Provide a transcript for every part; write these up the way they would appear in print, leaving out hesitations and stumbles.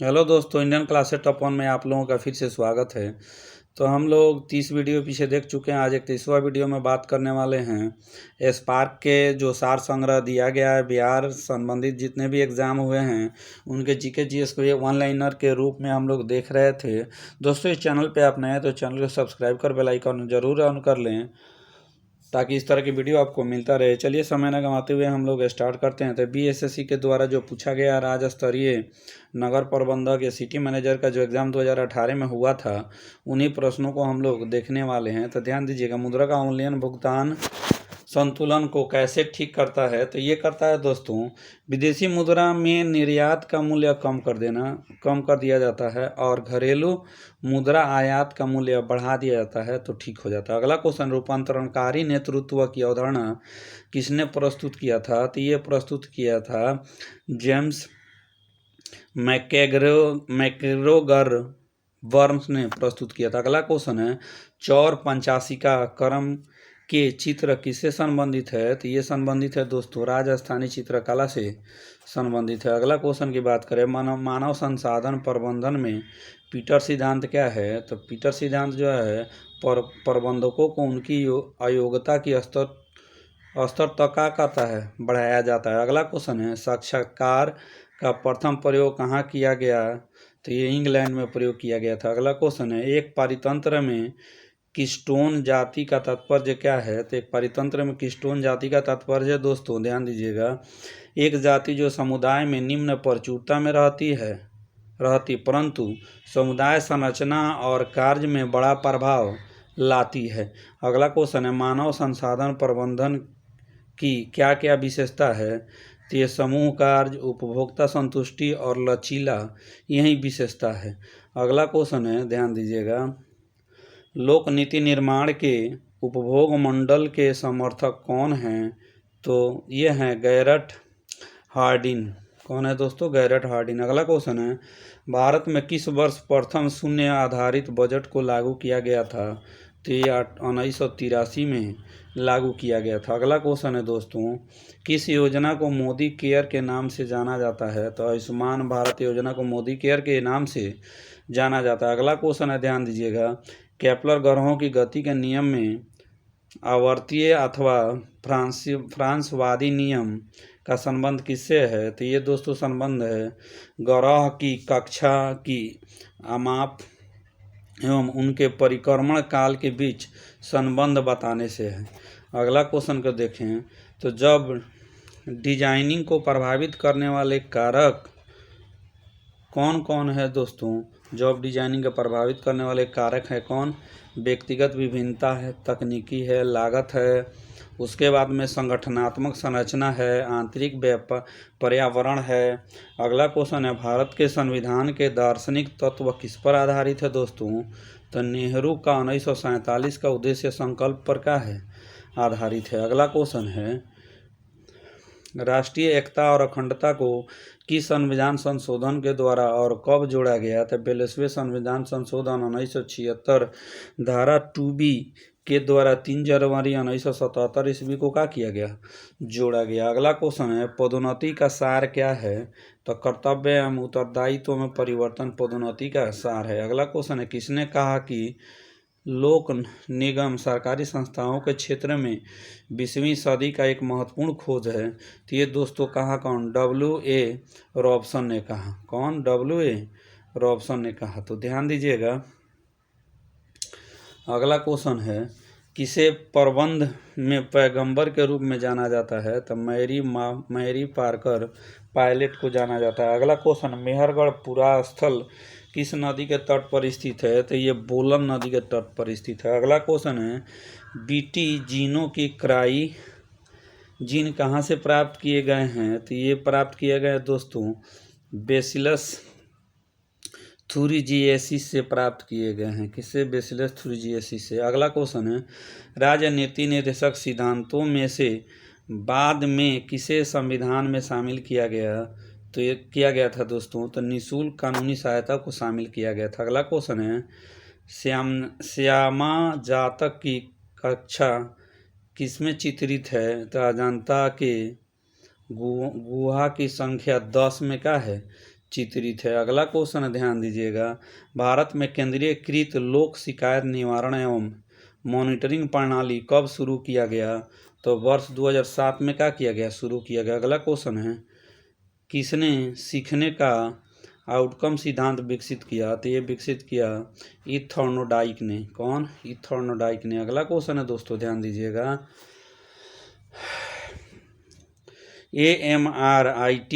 Hello दोस्तों, Indian classes top one में आप लोगों का फिर से स्वागत है। तो हम लोग 30 वीडियो पीछे देख चुके हैं। आज एक 30वां वीडियो में बात करने वाले हैं स्पार्क के जो सार संग्रह दिया गया है बिहार संबंधित जितने भी एग्ज़ाम हुए हैं उनके जीके जीएस को ये वन लाइनर के रूप में हम लोग देख रहे थे। दोस्तों, इस चैनल पे आप नए हैं तो चैनल को सब्सक्राइब कर बेल आइकन जरूर ऑन कर लें ताकि इस तरह की वीडियो आपको मिलता रहे। चलिए समय न गंवाते हुए हम लोग स्टार्ट करते हैं। तो बीएसएससी के द्वारा जो पूछा गया राज्य स्तरीय नगर प्रबंधक या सिटी मैनेजर का जो एग्ज़ाम 2018 में हुआ था, उन्हीं प्रश्नों को हम लोग देखने वाले हैं। तो ध्यान दीजिएगा, मुद्रा का अवमूल्यन भुगतान संतुलन को कैसे ठीक करता है। तो ये करता है दोस्तों, विदेशी मुद्रा में निर्यात का मूल्य कम कर दिया जाता है और घरेलू मुद्रा आयात का मूल्य बढ़ा दिया जाता है तो ठीक हो जाता है। अगला क्वेश्चन, रूपांतरणकारी नेतृत्व की अवधारणा किसने प्रस्तुत किया था। तो ये प्रस्तुत किया था जेम्स मैकेग्रोगर वर्म्स ने प्रस्तुत किया था। अगला क्वेश्चन है, चौर पंचाशिका क्रम के चित्र किससे संबंधित है। तो ये संबंधित है दोस्तों राजस्थानी चित्रकला से संबंधित है। अगला क्वेश्चन की बात करें, मानव संसाधन प्रबंधन में पीटर सिद्धांत क्या है। तो पीटर सिद्धांत जो है प्रबंधकों को उनकी अयोग्यता की स्तर तक क्या करता है, बढ़ाया जाता है। अगला क्वेश्चन है, साक्षात्कार का प्रथम प्रयोग कहाँ किया गया। तो ये इंग्लैंड में प्रयोग किया गया था। अगला क्वेश्चन है, एक पारितंत्र में कीस्टोन जाति का तात्पर्य क्या है। तो एक पारितंत्र में कीस्टोन जाति का तात्पर्य दोस्तों ध्यान दीजिएगा, एक जाति जो समुदाय में निम्न प्रचुरता में रहती परंतु समुदाय संरचना और कार्य में बड़ा प्रभाव लाती है। अगला क्वेश्चन है, मानव संसाधन प्रबंधन की क्या क्या विशेषता है। तो ये समूह कार्य, उपभोक्ता संतुष्टि और लचीला यही विशेषता है। अगला क्वेश्चन है, ध्यान दीजिएगा, लोक नीति निर्माण के उपभोग मंडल के समर्थक कौन हैं। तो ये हैं गैरट हार्डिन। कौन है दोस्तों, गैरट हार्डिन। अगला क्वेश्चन है, भारत में किस वर्ष प्रथम शून्य आधारित बजट को लागू किया गया था। तो ये 1983 में लागू किया गया था। अगला क्वेश्चन है दोस्तों, किस योजना को मोदी केयर के नाम से जाना जाता है। तो आयुष्मान भारत योजना को मोदी केयर के नाम से जाना जाता है। अगला क्वेश्चन है, ध्यान दीजिएगा, केपलर ग्रहों की गति के नियम में आवर्तीय अथवा फ्रांसवादी नियम का संबंध किससे है। तो ये दोस्तों संबंध है ग्रह की कक्षा की आमाप एवं उनके परिक्रमण काल के बीच संबंध बताने से है। अगला क्वेश्चन को देखें, तो जब डिजाइनिंग को प्रभावित करने वाले कारक कौन कौन है दोस्तों, जॉब डिजाइनिंग को प्रभावित करने वाले कारक हैं कौन, व्यक्तिगत विभिन्नता है, तकनीकी है, लागत है, उसके बाद में संगठनात्मक संरचना है, आंतरिक पर्यावरण है। अगला क्वेश्चन है, भारत के संविधान के दार्शनिक तत्व किस पर आधारित है दोस्तों। तो नेहरू का 1947 का उद्देश्य संकल्प पर क्या है, आधारित है। अगला क्वेश्चन है, राष्ट्रीय एकता और अखंडता को किस संविधान संशोधन के द्वारा और कब जोड़ा गया। तो 42वें संविधान संशोधन 1976 धारा 2B के द्वारा 3 जनवरी 1977 ईस्वी को क्या किया गया, जोड़ा गया। अगला क्वेश्चन है, पदोन्नति का सार क्या है। तो कर्तव्य एवं उत्तरदायित्व में परिवर्तन पदोन्नति का सार है। अगला क्वेश्चन है, किसने कहा कि लोक निगम सरकारी संस्थाओं के क्षेत्र में 20वीं सदी का एक महत्वपूर्ण खोज है। तो ये दोस्तों कहाँ, कौन, W.A. रॉबसन ने कहा। कौन, W.A. रॉबसन ने कहा। तो ध्यान दीजिएगा, अगला क्वेश्चन है, किसे प्रबंध में पैगंबर के रूप में जाना जाता है। तो मैरी पार्कर पायलट को जाना जाता है। अगला क्वेश्चन, मेहरगढ़ पुरास्थल किस नदी के तट पर स्थित है। तो ये बोलन नदी के तट पर स्थित है। अगला क्वेश्चन है, बीटी जीनों की क्राई जीन कहाँ से प्राप्त किए गए हैं। तो ये प्राप्त किए गए दोस्तों बेसिलस थुरिजिएसिस से प्राप्त किए गए हैं। किससे, बेसिलस थुरिजिएसिस से। अगला क्वेश्चन है, राजनीति निर्देशक सिद्धांतों में से बाद में किसे संविधान में शामिल किया गया। तो ये किया गया था दोस्तों, तो निःशुल्क कानूनी सहायता को शामिल किया गया था। अगला क्वेश्चन है, श्यामा जातक की कक्षा किसमें चित्रित है। तो अजंता के गुहा की संख्या 10 में क्या है, चित्रित है। अगला क्वेश्चन ध्यान दीजिएगा, भारत में केंद्रीयकृत लोक शिकायत निवारण एवं मॉनिटरिंग प्रणाली कब शुरू किया गया? तो वर्ष 2007 में क्या किया गया? शुरू किया गया। अगला क्वेश्चन है, किसने सीखने का आउटकम सिद्धांत विकसित किया? तो ये विकसित किया थॉर्नडाइक ने। कौन? थॉर्नडाइक ने। अगला क्वेश्चन है दोस्तों, ध्यान दीजिएगा, AMRIT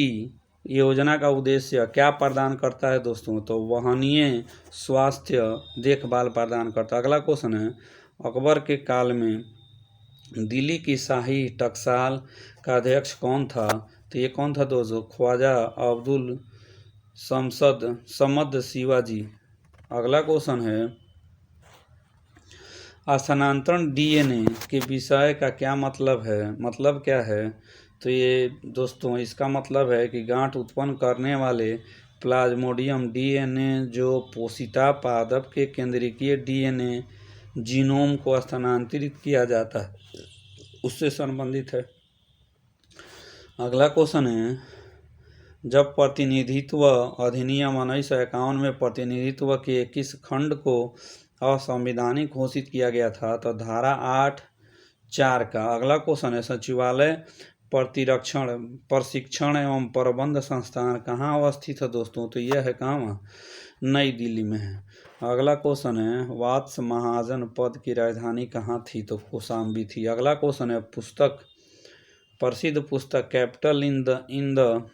योजना का उद्देश्य क्या प्रदान करता है दोस्तों? तो वाहनीय स्वास्थ्य देखभाल प्रदान करता है। अगला क्वेश्चन है, अकबर के काल में दिल्ली की शाही टकसाल का अध्यक्ष कौन था? तो ये कौन था दोस्तों? ख्वाजा अब्दुल समद शिवाजी। अगला क्वेश्चन है, स्थानांतरण DNA के विषय का क्या मतलब है? मतलब क्या है? तो ये दोस्तों इसका मतलब है कि गांठ उत्पन्न करने वाले प्लाज्मोडियम DNA जो पोषिता पादप के केंद्रीय DNA जीनोम को स्थानांतरित किया जाता है उससे संबंधित है। अगला क्वेश्चन है, जब प्रतिनिधित्व अधिनियम 1951 में प्रतिनिधित्व के किस खंड को असंवैधानिक घोषित किया गया था? तो धारा 8(4) का। अगला क्वेश्चन है, सचिवालय प्रशिक्षण एवं प्रबंध संस्थान कहाँ अवस्थित है दोस्तों? तो यह है कहाँ? नई दिल्ली में है। अगला क्वेश्चन है, वात्स महाजन पद की राजधानी कहाँ थी? तो कौशाम्बी थी। अगला क्वेश्चन है, प्रसिद्ध पुस्तक capital in the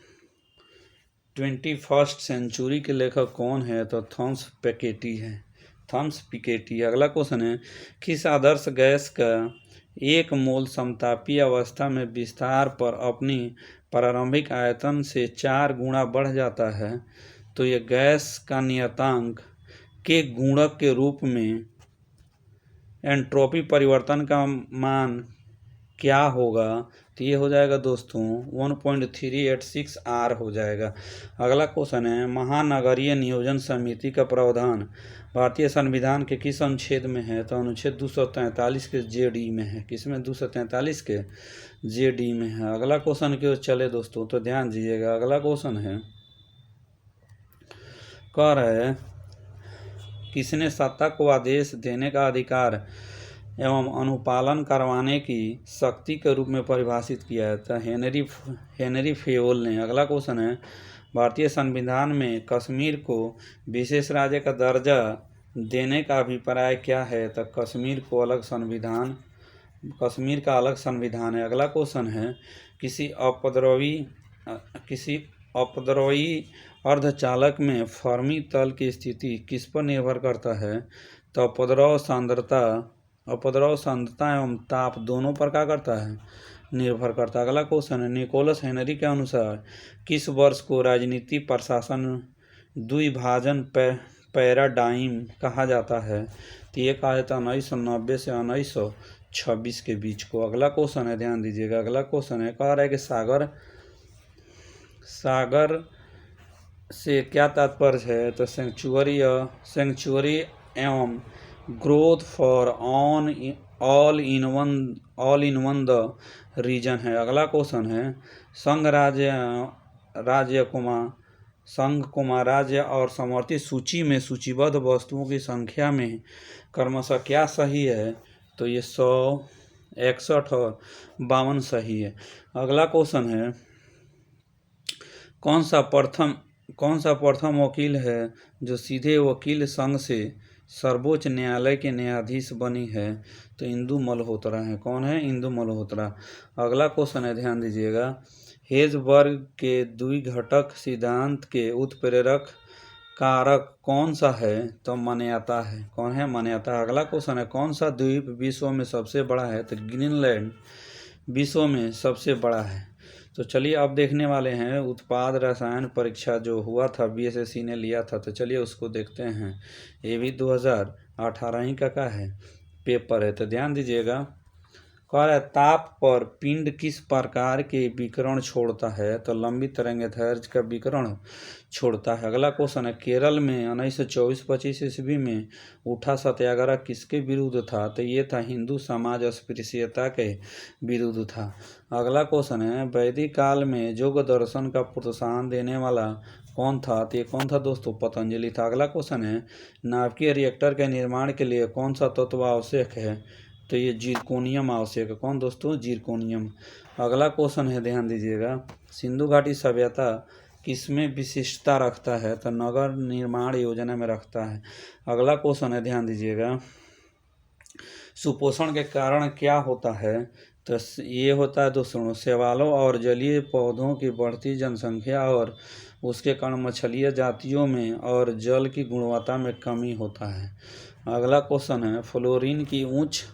21st century के लेखक कौन है? तो थॉमस पिकेटी। अगला क्वेश्चन है, किस आदर्श गैस का एक मोल समतापीय अवस्था में विस्तार पर अपनी प्रारंभिक आयतन से 4 गुना बढ़ जाता है? तो यह गैस का नियतांक के गुणक के रूप में एंट्रोपी परिवर्तन का मान क्या होगा? तो ये हो जाएगा दोस्तों 1.386 R हो जाएगा। अगला क्वेश्चन है, महानगरीय नियोजन समिति का प्रावधान भारतीय संविधान के किस अनुच्छेद में है? तो अनुच्छेद 243 के JD में है। किसमें? 243 के JD में है। अगला क्वेश्चन की ओर चले दोस्तों, तो ध्यान दीजिएगा, अगला क्वेश्चन है, कह रहा है, किसने सत्ता को आदेश देने का अधिकार एवं अनुपालन करवाने की शक्ति के रूप में परिभाषित किया है? तो हेनरी फेयोल ने। अगला क्वेश्चन है, भारतीय संविधान में कश्मीर को विशेष राज्य का दर्जा देने का अभिप्राय क्या है? तो कश्मीर का अलग संविधान है। अगला क्वेश्चन है, किसी अपद्रव्यी अर्धचालक में फर्मी तल की स्थिति किस पर निर्भर करता है? तो अपद्रव सांद्रता एवं ताप दोनों पर क्या करता है? निर्भर करता है। अगला क्वेश्चन है, निकोलस हेनरी के अनुसार किस वर्ष को राजनीति प्रशासन द्विभाजन पैराडाइम कहा जाता है? तो ये कहा जाता है 1990 से 1926 के बीच को। अगला क्वेश्चन है, ध्यान दीजिएगा, अगला क्वेश्चन है, कह रहा है कि सागर से क्या तात्पर्य है? तो सेंचुरी एवं growth for all in one the region है। अगला क्वेश्चन है, संघ राज्य और समवर्ती सूची में सूचीबद्ध वस्तुओं की संख्या में क्रमशः क्या सही है? तो ये 100, 61 और 52 सही है। अगला क्वेश्चन है, कौन सा प्रथम वकील है जो सीधे वकील संघ से सर्वोच्च न्यायालय के न्यायाधीश बनी है? तो इंदु मल्होत्रा है। कौन है? इंदु मल्होत्रा। अगला क्वेश्चन है, ध्यान दीजिएगा, हेजबर्ग के द्विघटक सिद्धांत के उत्प्रेरक कारक कौन सा है? तो मान्यता है। कौन है? मान्यता। अगला क्वेश्चन है, कौन सा द्वीप विश्व में सबसे बड़ा है? तो ग्रीनलैंड विश्व में सबसे बड़ा है। तो चलिए अब देखने वाले हैं उत्पाद रसायन परीक्षा जो हुआ था, BSSC ने लिया था, तो चलिए उसको देखते हैं। ये भी 2018 ही का है पेपर है। तो ध्यान दीजिएगा, कह रहा है, ताप पर पिंड किस प्रकार के विकिरण छोड़ता है? तो लंबी तरंगदैर्घ्य का विकिरण छोड़ता है। अगला क्वेश्चन है, केरल में 1924-25 ईस्वी में उठा सत्याग्रह किसके विरुद्ध था? तो ये था हिंदू समाज अस्पृश्यता के विरुद्ध था। अगला क्वेश्चन है, वैदिक काल में योग दर्शन का प्रोत्साहन देने वाला कौन था? तो ये कौन था दोस्तों? पतंजलि था। अगला क्वेश्चन है नाभिकीय रिएक्टर के निर्माण के लिए कौन सा तत्व आवश्यक है? तो ये जिरकोनियम आवश्यक है। कौन दोस्तों? जिरकोनियम। अगला क्वेश्चन है, ध्यान दीजिएगा, सिंधु घाटी सभ्यता किसमें विशिष्टता रखता है? तो नगर निर्माण योजना में रखता है। अगला क्वेश्चन है, ध्यान दीजिएगा, सुपोषण के कारण क्या होता है? तो ये होता है दोस्तों शैवालों और जलीय पौधों की बढ़ती जनसंख्या और उसके कारण मछलीय जातियों में और जल की गुणवत्ता में कमी होता है। अगला क्वेश्चन है फ्लोरीन की उच्च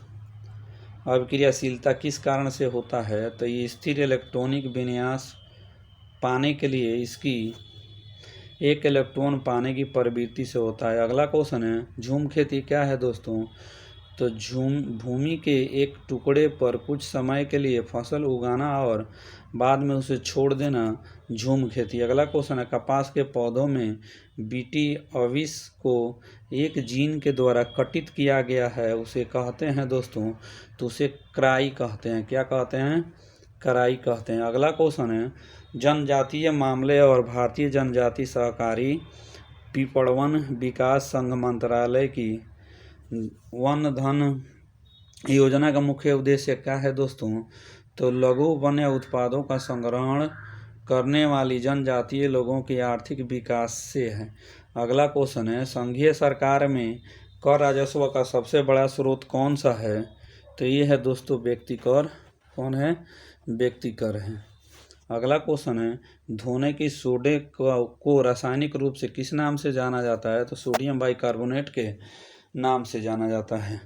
अभिक्रियाशीलता किस कारण से होता है? तो ये स्थिर इलेक्ट्रॉनिक विन्यास पाने के लिए इसकी एक इलेक्ट्रॉन पाने की प्रवृत्ति से होता है। अगला क्वेश्चन है झूम खेती क्या है दोस्तों? तो झूम भूमि के एक टुकड़े पर कुछ समय के लिए फसल उगाना और बाद में उसे छोड़ देना झूम खेती। अगला क्वेश्चन है कपास के पौधों में बीटी अविश को एक जीन के द्वारा कटित किया गया है, उसे कहते हैं दोस्तों, तो उसे क्राई कहते हैं। क्या कहते हैं? क्राई कहते हैं। अगला क्वेश्चन है जनजातीय मामले और भारतीय जनजाति सहकारी पिपड़वन विकास संघ मंत्रालय की वन धन योजना का मुख्य उद्देश्य क्या है दोस्तों? तो लघु वन्य उत्पादों का संग्रहण करने वाली जनजातीय लोगों के आर्थिक विकास से है। अगला क्वेश्चन है संघीय सरकार में कर राजस्व का सबसे बड़ा स्रोत कौन सा है? तो ये है दोस्तों व्यक्ति कर। कौन है? व्यक्ति कर है। अगला क्वेश्चन है धोने की सोडे को रासायनिक रूप से किस नाम से जाना जाता है? तो सोडियम बाइकार्बोनेट के नाम से जाना जाता है।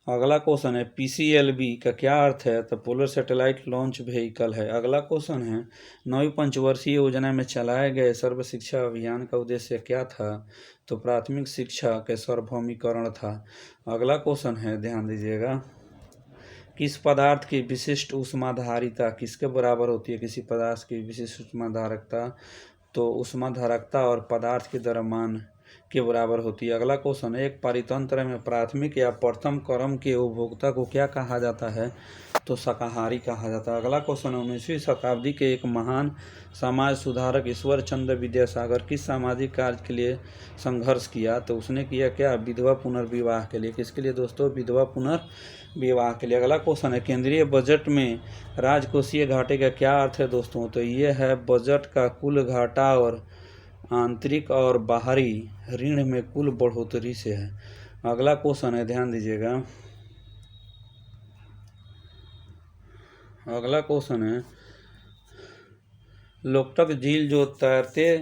अगला क्वेश्चन है PCLB का क्या अर्थ है? तो पोलर सैटेलाइट लॉन्च व्हीकल है। अगला क्वेश्चन है 9वीं पंचवर्षीय योजना में चलाए गए सर्व शिक्षा अभियान का उद्देश्य क्या था? तो प्राथमिक शिक्षा के सार्वभौमिकरण था। अगला क्वेश्चन है, ध्यान दीजिएगा, किस पदार्थ की विशिष्ट ऊष्माधारिता किसके बराबर होती है? किसी पदार्थ की विशिष्ट ऊष्माधारकता, तो ऊष्माधारकता और पदार्थ के द्रव्यमान के बराबर होती है। अगला क्वेश्चन है एक परितंत्र में प्राथमिक या प्रथम क्रम के उपभोक्ता को क्या कहा जाता है? तो शाकाहारी कहा जाता है। अगला क्वेश्चन है 19वीं शताब्दी के एक महान समाज सुधारक ईश्वर चंद्र विद्यासागर किस सामाजिक कार्य के लिए संघर्ष किया? तो उसने किया क्या? विधवा पुनर्विवाह के लिए। किसके लिए दोस्तों? विधवा पुनर्विवाह के लिए। अगला क्वेश्चन है केंद्रीय बजट में राजकोषीय घाटे का क्या अर्थ है दोस्तों? तो ये है बजट का कुल घाटा और आंतरिक और बाहरी ऋण में कुल बढ़ोतरी से है। अगला क्वेश्चन है, ध्यान दीजिएगा, अगला क्वेश्चन है लोकटक झील जो तैरते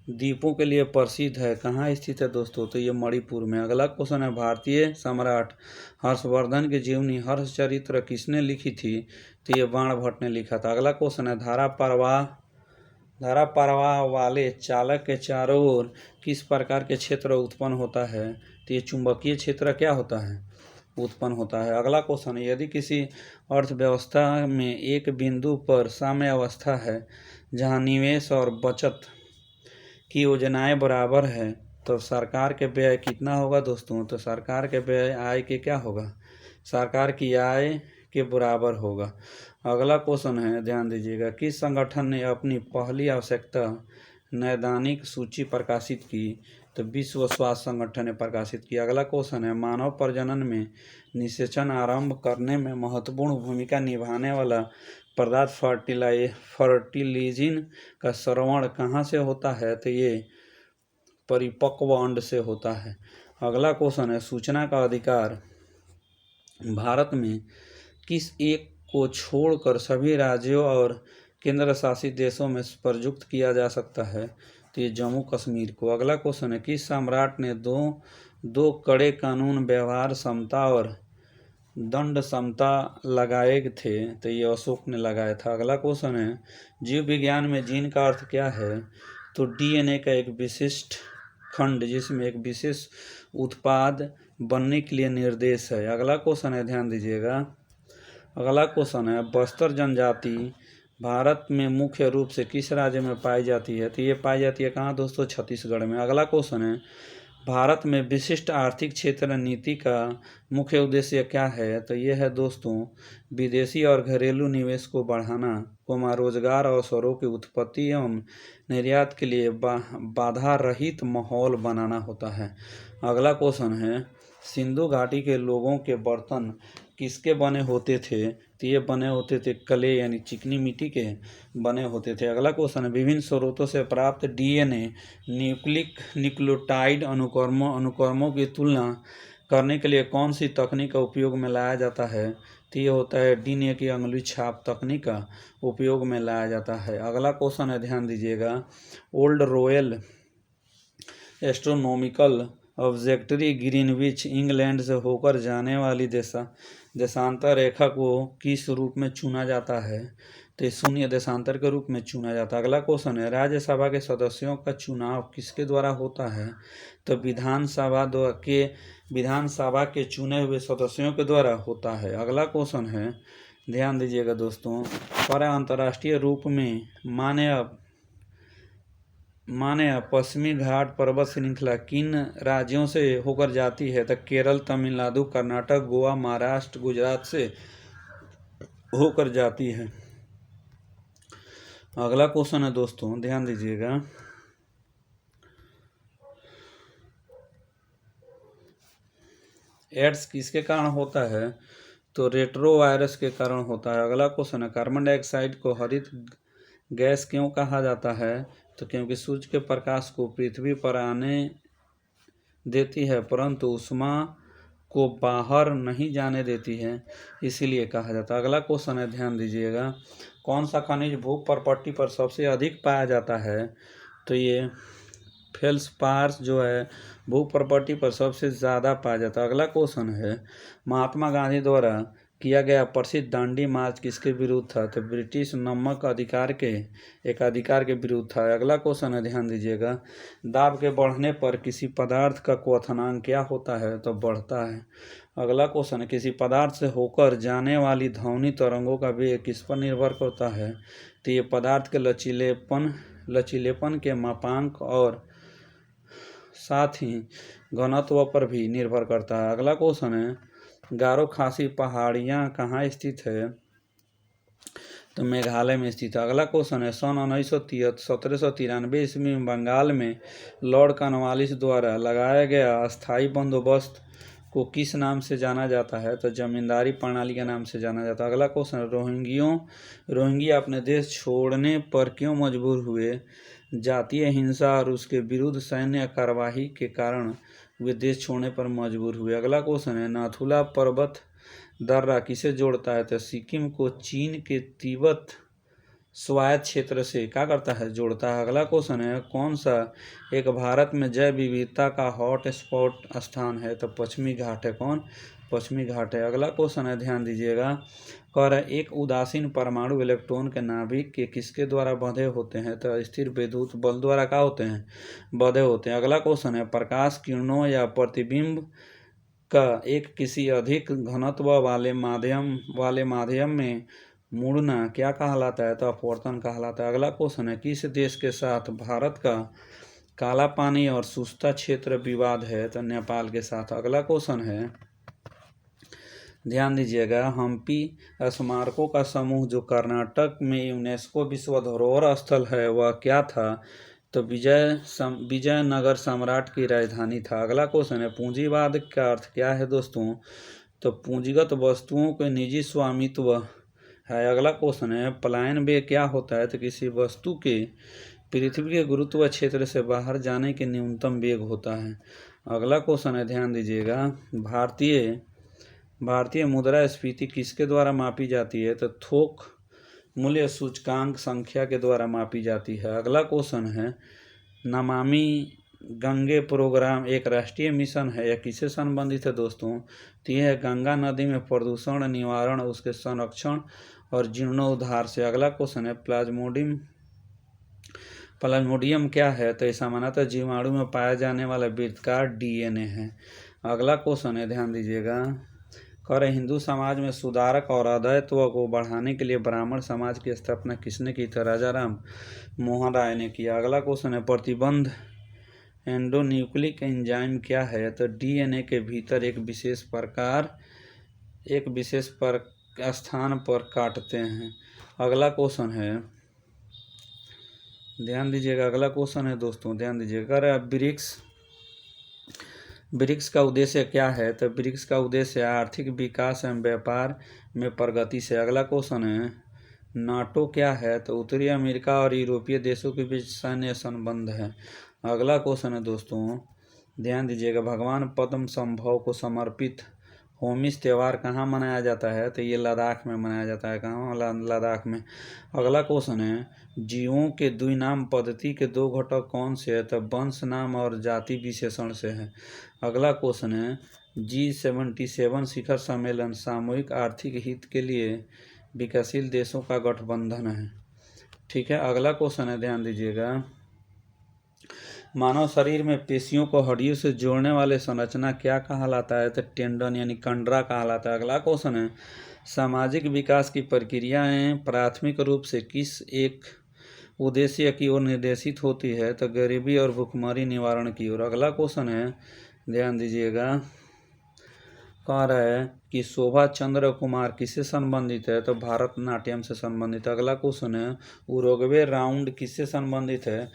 द्वीपों के लिए प्रसिद्ध है कहाँ स्थित है दोस्तों? तो ये मणिपुर में। अगला क्वेश्चन है भारतीय सम्राट हर्षवर्धन की जीवनी हर्षचरित्र किसने लिखी थी? तो ये बाण भट्ट ने लिखा था। अगला क्वेश्चन है धारा प्रवाह वाले चालक के चारों ओर किस प्रकार के क्षेत्र उत्पन्न होता है? तो ये चुंबकीय क्षेत्र क्या होता है? उत्पन्न होता है। अगला क्वेश्चन है यदि किसी अर्थव्यवस्था में एक बिंदु पर साम्य अवस्था है जहां निवेश और बचत की योजनाएं बराबर है तो सरकार के व्यय कितना होगा दोस्तों? तो सरकार के व्यय आय के क्या होगा? सरकार की आय के बराबर होगा। अगला क्वेश्चन है, ध्यान दीजिएगा, किस संगठन ने अपनी पहली आवश्यकता नैदानिक सूची प्रकाशित की? तो विश्व स्वास्थ्य संगठन ने प्रकाशित किया। अगला क्वेश्चन है मानव प्रजनन में निषेचन आरंभ करने में महत्वपूर्ण भूमिका निभाने वाला पदार्थ फर्टिलिजिन का स्रवण कहाँ से होता है? तो ये परिपक्व अंड से होता है। अगला क्वेश्चन है सूचना का अधिकार भारत में किस एक को छोड़कर सभी राज्यों और केंद्र शासित देशों में प्रयुक्त किया जा सकता है? तो ये जम्मू कश्मीर को। अगला क्वेश्चन है किस सम्राट ने दो कड़े कानून व्यवहार समता और दंड समता लगाए थे? तो ये अशोक ने लगाया था। अगला क्वेश्चन है जीव विज्ञान में जीन का अर्थ क्या है? तो DNA का एक विशिष्ट खंड जिसमें एक विशेष उत्पाद बनने के लिए निर्देश है। अगला क्वेश्चन है, ध्यान दीजिएगा, अगला क्वेश्चन है बस्तर जनजाति भारत में मुख्य रूप से किस राज्य में पाई जाती है? तो ये पाई जाती है कहाँ दोस्तों? छत्तीसगढ़ में। अगला क्वेश्चन है भारत में विशिष्ट आर्थिक क्षेत्र नीति का मुख्य उद्देश्य क्या है? तो ये है दोस्तों, विदेशी और घरेलू निवेश को बढ़ाना, रोजगार अवसरों की उत्पत्ति एवं निर्यात के लिए बाधा रहित माहौल बनाना होता है। अगला क्वेश्चन है, सिंधु घाटी के लोगों के बर्तन किसके बने होते थे? तो ये बने होते थे क्ले यानी चिकनी मिट्टी के बने होते थे। अगला क्वेश्चन है, विभिन्न स्रोतों से प्राप्त डीएनए न्यूक्लियोटाइड अनुक्रमों की तुलना करने के लिए कौन सी तकनीक का उपयोग में लाया जाता है? तो ये होता है डीएनए की अंगुली छाप तकनीक का उपयोग में लाया जाता है। अगला क्वेश्चन है, ध्यान दीजिएगा, old royal astronomical observatory Greenwich England से होकर जाने वाली देशांतर रेखा को किस रूप में चुना जाता है? तो शून्य देशांतर के रूप में चुना जाता है। अगला क्वेश्चन है, राज्यसभा के सदस्यों का चुनाव किसके द्वारा होता है? तो विधानसभा के चुने हुए सदस्यों के द्वारा होता है। अगला क्वेश्चन है, ध्यान दीजिएगा दोस्तों, पर अंतर्राष्ट्रीय रूप में माने पश्चिमी घाट पर्वत श्रृंखला किन राज्यों से होकर जाती है? तो केरल, तमिलनाडु, कर्नाटक, गोवा, महाराष्ट्र, गुजरात से होकर जाती है। अगला क्वेश्चन है दोस्तों, ध्यान दीजिएगा, एड्स किसके कारण होता है? तो रेट्रोवायरस के कारण होता है। अगला क्वेश्चन है, कार्बन डाइऑक्साइड को हरित गैस क्यों कहा जाता है? तो क्योंकि सूर्य के प्रकाश को पृथ्वी पर आने देती है परंतु ऊष्मा को बाहर नहीं जाने देती है, इसीलिए कहा जाता है। अगला क्वेश्चन है, ध्यान दीजिएगा, कौन सा खनिज भूप्रपट्टी पर सबसे अधिक पाया जाता है? तो ये फेल्सपार जो है भूप्रपट्टी पर सबसे ज़्यादा पाया जाता है। अगला क्वेश्चन है, महात्मा गांधी द्वारा किया गया प्रसिद्ध दांडी मार्च किसके विरुद्ध था? तो ब्रिटिश नमक अधिकार के विरुद्ध था। अगला क्वेश्चन है, ध्यान दीजिएगा, दाब के बढ़ने पर किसी पदार्थ का क्वथनांक क्या होता है? तो बढ़ता है। अगला क्वेश्चन है, किसी पदार्थ से होकर जाने वाली ध्वनि तरंगों का वेग किस पर निर्भर करता है? तो ये पदार्थ के लचीलेपन के मापांक और साथ ही घनत्व पर भी निर्भर करता है। अगला क्वेश्चन है, गारो खासी पहाड़ियाँ कहाँ स्थित है? तो मेघालय में स्थित है। अगला क्वेश्चन है, सन 1793 ईस्वी में बंगाल में लॉर्ड कॉर्नवालिस द्वारा लगाया गया अस्थायी बंदोबस्त को किस नाम से जाना जाता है? तो जमींदारी प्रणाली के नाम से जाना जाता है। अगला क्वेश्चन है, रोहिंग्या अपने देश छोड़ने पर क्यों मजबूर हुए? जातीय हिंसा और उसके विरुद्ध सैन्य कार्यवाही के कारण वे देश छोड़ने पर मजबूर हुए। अगला क्वेश्चन है, नाथुला पर्वत दर्रा किसे जोड़ता है? तो सिक्किम को चीन के तिब्बत स्वायत्त क्षेत्र से क्या करता है? जोड़ता है। अगला क्वेश्चन है, कौन सा एक भारत में जैव विविधता का हॉट स्पॉट स्थान है? तो पश्चिमी घाट है। कौन? पश्चिमी घाट है। अगला क्वेश्चन है, ध्यान दीजिएगा, कर एक उदासीन परमाणु इलेक्ट्रॉन के नाभिक के किसके द्वारा बंधे होते हैं? तो स्थिर विद्युत बल द्वारा क्या होते हैं? बंधे होते हैं। अगला क्वेश्चन है, प्रकाश किरणों या प्रतिबिंब का एक किसी अधिक घनत्व वाले माध्यम में मुड़ना क्या कहलाता है? तो अपवर्तन कहलाता है। अगला क्वेश्चन है, किस देश के साथ भारत का काला पानी और सुस्ता क्षेत्र विवाद है? तो नेपाल के साथ। अगला क्वेश्चन है, ध्यान दीजिएगा, हम्पी स्मारकों का समूह जो कर्नाटक में यूनेस्को विश्व धरोहर स्थल है वह क्या था? तो विजयनगर सम्राट की राजधानी था। अगला क्वेश्चन है, पूंजीवाद का अर्थ क्या है दोस्तों? तो पूंजीगत वस्तुओं के निजी स्वामित्व है। अगला क्वेश्चन है, पलायन वेग क्या होता है? तो किसी वस्तु के पृथ्वी के गुरुत्व क्षेत्र से बाहर जाने के न्यूनतम वेग होता है। अगला क्वेश्चन है, ध्यान दीजिएगा, भारतीय मुद्रास्फीति किसके द्वारा मापी जाती है? तो थोक मूल्य सूचकांक संख्या के द्वारा मापी जाती है। अगला क्वेश्चन है, नमामि गंगे प्रोग्राम एक राष्ट्रीय मिशन है, यह किससे संबंधित है दोस्तों? तो यह है गंगा नदी में प्रदूषण निवारण, उसके संरक्षण और जीर्णोद्धार से। अगला क्वेश्चन है, प्लाज्मोडियम क्या है? तो ऐसा मानाता जीवाणु में पाया जाने वाला वृत्ताकार डीएनए है। अगला क्वेश्चन है, ध्यान दीजिएगा, हिंदू समाज में सुधारक और अद्वैतत्व को बढ़ाने के लिए ब्राह्मण समाज की स्थापना किसने की? तो राजा राम मोहन राय ने किया। अगला क्वेश्चन है, एंडोन्यूक्लिक एंजाइम क्या है? तो डीएनए के भीतर एक विशेष स्थान पर काटते हैं। अगला क्वेश्चन है, ध्यान दीजिएगा, अगला क्वेश्चन है दोस्तों, ध्यान दीजिएगा। अगर ब्रिक्स का उद्देश्य क्या है? तो ब्रिक्स का उद्देश्य आर्थिक विकास एवं व्यापार में प्रगति से। अगला क्वेश्चन है, नाटो क्या है? तो उत्तरी अमेरिका और यूरोपीय देशों के बीच सैन्य संबंध है। अगला क्वेश्चन है दोस्तों, ध्यान दीजिएगा, भगवान पद्म संभव को समर्पित होमिस त्यौहार कहाँ मनाया जाता है? तो ये लद्दाख में मनाया जाता है। कहाँ? लद्दाख में। अगला क्वेश्चन है, जीवों के द्विनाम पद्धति के दो घटक कौन से है? तो वंश नाम और जाति विशेषण से है। अगला क्वेश्चन है, G77 शिखर सम्मेलन सामूहिक आर्थिक हित के लिए विकासशील देशों का गठबंधन है। ठीक है। अगला क्वेश्चन है, ध्यान दीजिएगा, मानव शरीर में पेशियों को हड्डियों से जोड़ने वाले संरचना क्या कहलाता है? तो टेंडन यानी कंडरा कहलाता है। अगला क्वेश्चन है, सामाजिक विकास की प्रक्रियाएं प्राथमिक रूप से किस एक उद्देश्य की ओर निर्देशित होती है? तो गरीबी और भुखमरी निवारण की ओर। अगला क्वेश्चन है, ध्यान दीजिएगा, कह रहा है कि शोभा चंद्र कुमार किससे संबंधित है? तो भारतनाट्यम से संबंधित। अगला क्वेश्चन है, उरुग्वे राउंड किससे संबंधित है?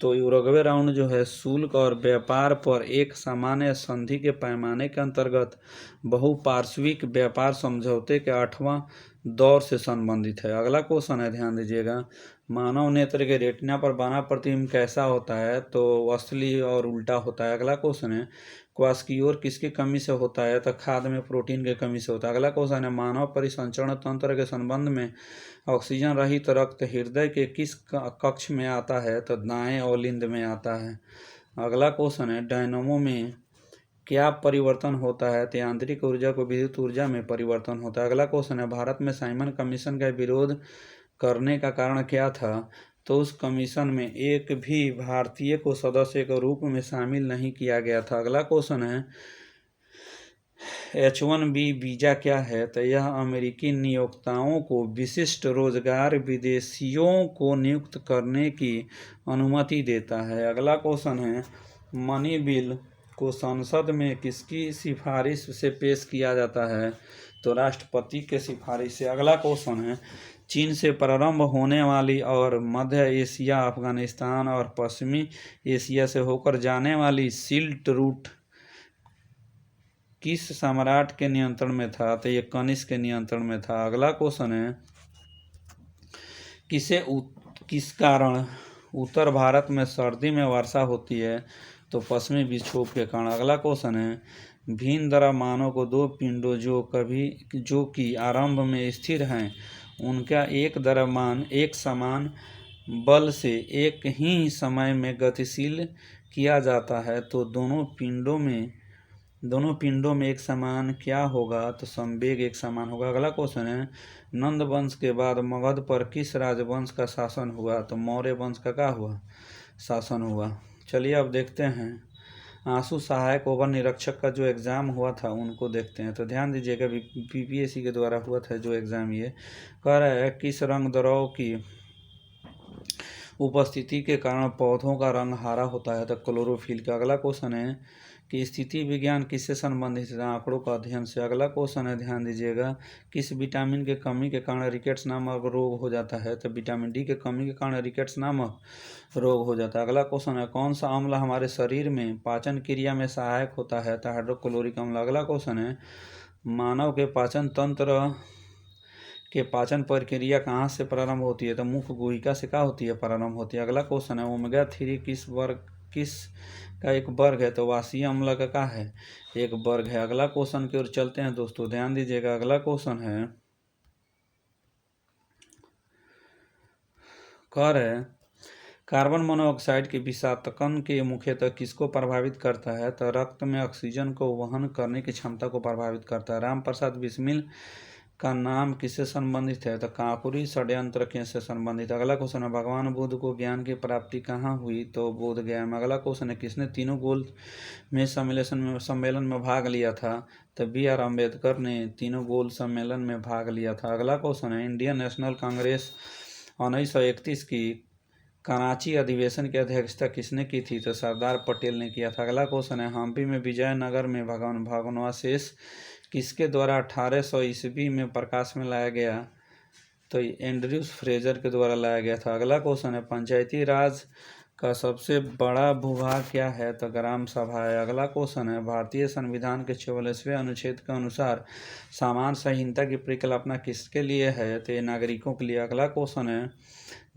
तो उरुग्वे राउंड जो है शुल्क और व्यापार पर एक सामान्य संधि के पैमाने के अंतर्गत बहुपार्श्विक व्यापार समझौते के 8वां दौर से संबंधित है। अगला क्वेश्चन है, ध्यान दीजिएगा, मानव नेत्र के रेटिना पर बना प्रतिबिंब कैसा होता है? तो असली और उल्टा होता है। अगला क्वेश्चन है, क्वास्कियोर किसकी कमी से होता है? तो खाद्य में प्रोटीन की कमी से होता है। अगला क्वेश्चन है, मानव परिसंचरण तंत्र के संबंध में ऑक्सीजन रहित रक्त हृदय के किस कक्ष में आता है? तो दाएं औलिंद में आता है। अगला क्वेश्चन है, डायनमो में क्या परिवर्तन होता है? तो आंतरिक ऊर्जा को विद्युत ऊर्जा में परिवर्तन होता है। अगला क्वेश्चन है, भारत में साइमन कमीशन का विरोध करने का कारण क्या था? तो उस कमीशन में एक भी भारतीय को सदस्य के रूप में शामिल नहीं किया गया था। अगला क्वेश्चन है, H1B वीजा क्या है? तो यह अमेरिकी नियोक्ताओं को विशिष्ट रोजगार विदेशियों को नियुक्त करने की अनुमति देता है। अगला क्वेश्चन है, मनी बिल को संसद में किसकी सिफारिश से पेश किया जाता है? तो राष्ट्रपति के सिफारिश से। अगला क्वेश्चन है, चीन से प्रारंभ होने वाली और मध्य एशिया, अफगानिस्तान और पश्चिमी एशिया से होकर जाने वाली सिल्क रूट किस सम्राट के नियंत्रण में था? तो ये कनिष्क के नियंत्रण में था। अगला क्वेश्चन है, किस कारण उत्तर भारत में सर्दी में वर्षा होती है? तो पश्चिमी विक्षोभ के कारण। अगला क्वेश्चन है, भिन्न द्रव्यमानों को दो पिंडों जो कि आरंभ में स्थिर हैं उनका एक द्रव्यमान एक समान बल से एक ही समय में गतिशील किया जाता है तो दोनों पिंडों में एक समान क्या होगा? तो संवेग एक समान होगा। अगला क्वेश्चन है, नंद वंश के बाद मगध पर किस राजवंश का शासन हुआ? तो मौर्य वंश का क्या हुआ? शासन हुआ। चलिए अब देखते हैं, आंसू सहायक ओवर निरीक्षक का जो एग्ज़ाम हुआ था उनको देखते हैं। तो ध्यान दीजिएगा, बीपीएससी के द्वारा हुआ था जो एग्ज़ाम, ये कह रहा है किस रंग द्रव की उपस्थिति के कारण पौधों का रंग हरा होता है? तो क्लोरोफिल का। अगला क्वेश्चन है कि स्थिति विज्ञान किससे संबंधित है? आंकड़ों का अध्ययन से। अगला क्वेश्चन है, ध्यान दीजिएगा, किस विटामिन के कमी के कारण रिकेट्स नामक रोग हो जाता है? तो विटामिन डी के कमी के कारण रिकेट्स नामक रोग हो जाता है। अगला क्वेश्चन है, कौन सा अम्ल हमारे शरीर में पाचन क्रिया में सहायक होता है? तो हाइड्रोक्लोरिक अम्ल। अगला क्वेश्चन है, मानव के पाचन तंत्र के पाचन प्रक्रिया कहाँ से प्रारंभ होती है? तो मुख गुहिका से क्या होती है? प्रारंभ होती है। अगला क्वेश्चन है, ओमेगा 3 किस का एक वर्ग है? तो वाषीय अम्ल का क्या है? एक वर्ग है। अगला क्वेश्चन की ओर चलते हैं दोस्तों, ध्यान दीजिएगा, अगला क्वेश्चन है, कह रहे हैं कार्बन मोनोऑक्साइड के विषाक्तकण के मुख्यतः किसको प्रभावित करता है? तो रक्त में ऑक्सीजन को वहन करने की क्षमता को प्रभावित करता है। राम प्रसाद बिस्मिल का नाम किससे संबंधित है? तो काकुरी षड्यंत्र के से संबंधित। अगला क्वेश्चन है, भगवान बुद्ध को ज्ञान की प्राप्ति कहाँ हुई? तो बोध गया में। अगला क्वेश्चन है, किसने तीनों गोल में सम्मेलन में भाग लिया था? तो B.R. अम्बेडकर ने तीनों गोल सम्मेलन में भाग लिया था। अगला क्वेश्चन है, इंडियन नेशनल कांग्रेस 1931 की कराची अधिवेशन की अध्यक्षता किसने की थी? तो सरदार पटेल ने किया था। अगला क्वेश्चन है, हम्पी में विजयनगर में भग्नावशेष किसके द्वारा 1800 ईस्वी में प्रकाश में लाया गया? तो एंड्रयूज फ्रेजर के द्वारा लाया गया था। अगला क्वेश्चन है, पंचायती राज का सबसे बड़ा भूभाग क्या है? तो ग्राम सभा है। अगला क्वेश्चन है, भारतीय संविधान के 44वें अनुच्छेद के अनुसार सामान्य संहिता की परिकल्पना किसके लिए है? तो ये नागरिकों के लिए। अगला क्वेश्चन है,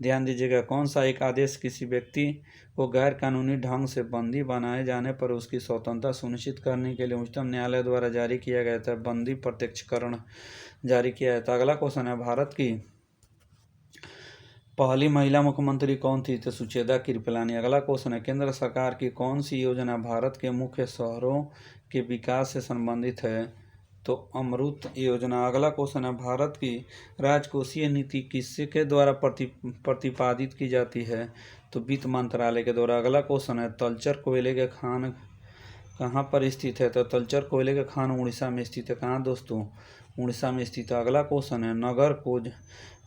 ध्यान दीजिएगा, कौन सा एक आदेश किसी व्यक्ति को गैर कानूनी ढंग से बंदी बनाए जाने पर उसकी स्वतंत्रता सुनिश्चित करने के लिए उच्चतम न्यायालय द्वारा जारी किया गया था? बंदी प्रत्यक्षकरण जारी किया है। तो अगला क्वेश्चन है, भारत की पहली महिला मुख्यमंत्री कौन थी? तो सुचेता कृपलानी। अगला क्वेश्चन है, केंद्र सरकार की कौन सी योजना भारत के मुख्य शहरों के विकास से संबंधित है? तो अमृत योजना। अगला क्वेश्चन है, भारत की राजकोषीय नीति किसके द्वारा प्रतिपादित की जाती है? तो वित्त मंत्रालय के द्वारा। अगला क्वेश्चन है, तलचर कोयले के खान कहाँ पर स्थित है? तो तलचर कोयले के खान उड़ीसा में स्थित है। कहाँ दोस्तों? उड़ीसा में स्थित है। अगला क्वेश्चन है, नगर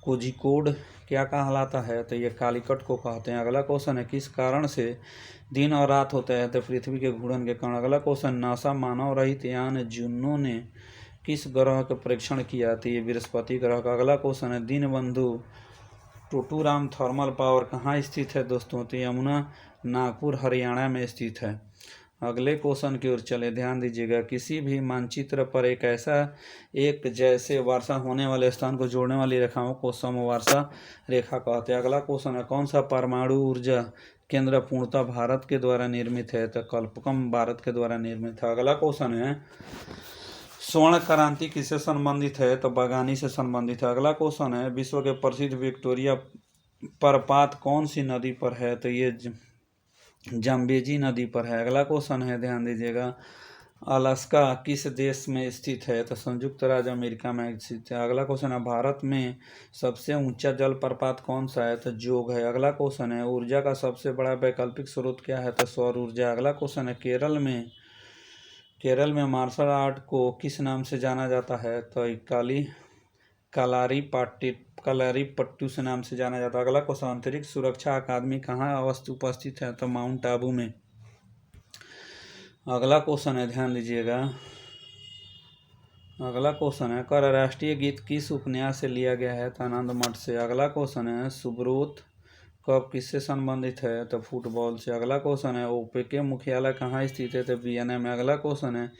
कोझिकोड क्या कहलाता है? तो ये कालीकट को कहते हैं। अगला क्वेश्चन है, किस कारण से दिन और रात होते हैं? तो पृथ्वी के घूर्णन के कारण। अगला क्वेश्चन, नासा मानव रहित यान जुनो ने किस ग्रह का परीक्षण किया? तो ये बृहस्पति ग्रह का। अगला क्वेश्चन है, दीनबंधु टोटूराम थर्मल पावर कहाँ स्थित है दोस्तों? तो यमुना नागपुर हरियाणा में स्थित है। अगले क्वेश्चन की ओर चले, ध्यान दीजिएगा, किसी भी मानचित्र पर एक जैसे वर्षा होने वाले स्थान को जोड़ने वाली रेखाओं को समवर्षा रेखा कहते हैं। अगला क्वेश्चन है, कौन सा परमाणु ऊर्जा केंद्र पूर्णतः भारत के द्वारा निर्मित है? तो कल्पकम भारत के द्वारा निर्मित है। अगला क्वेश्चन है, स्वर्ण क्रांति किससे संबंधित है? तो बगानी से संबंधित है। अगला क्वेश्चन है, विश्व के प्रसिद्ध विक्टोरिया प्रपात कौन सी नदी पर है? तो ये जाम्बेजी नदी पर है। अगला क्वेश्चन है, ध्यान दीजिएगा, अलास्का किस देश में स्थित है? तो संयुक्त राज्य अमेरिका में स्थित है। अगला क्वेश्चन है, भारत में सबसे ऊंचा जलप्रपात कौन सा है? तो जोग है। अगला क्वेश्चन है, ऊर्जा का सबसे बड़ा वैकल्पिक स्रोत क्या है? तो सौर ऊर्जा। अगला क्वेश्चन है, केरल में मार्शल आर्ट को किस नाम से जाना जाता है? तो कलारीपट्टू से नाम से जाना जाता है। अगला क्वेश्चन, अंतरिक्ष सुरक्षा अकादमी कहाँ उपस्थित है? तो माउंट आबू में। अगला क्वेश्चन है, ध्यान दीजिएगा, अगला क्वेश्चन है, कर राष्ट्रीय गीत किस उपन्यास से लिया गया है? तो आनंद मठ से। अगला क्वेश्चन है, सुब्रोत कप किससे संबंधित है? तो फुटबॉल से। अगला क्वेश्चन है, ओपेक के मुख्यालय कहाँ स्थित है? तो वियना में। अगला क्वेश्चन है,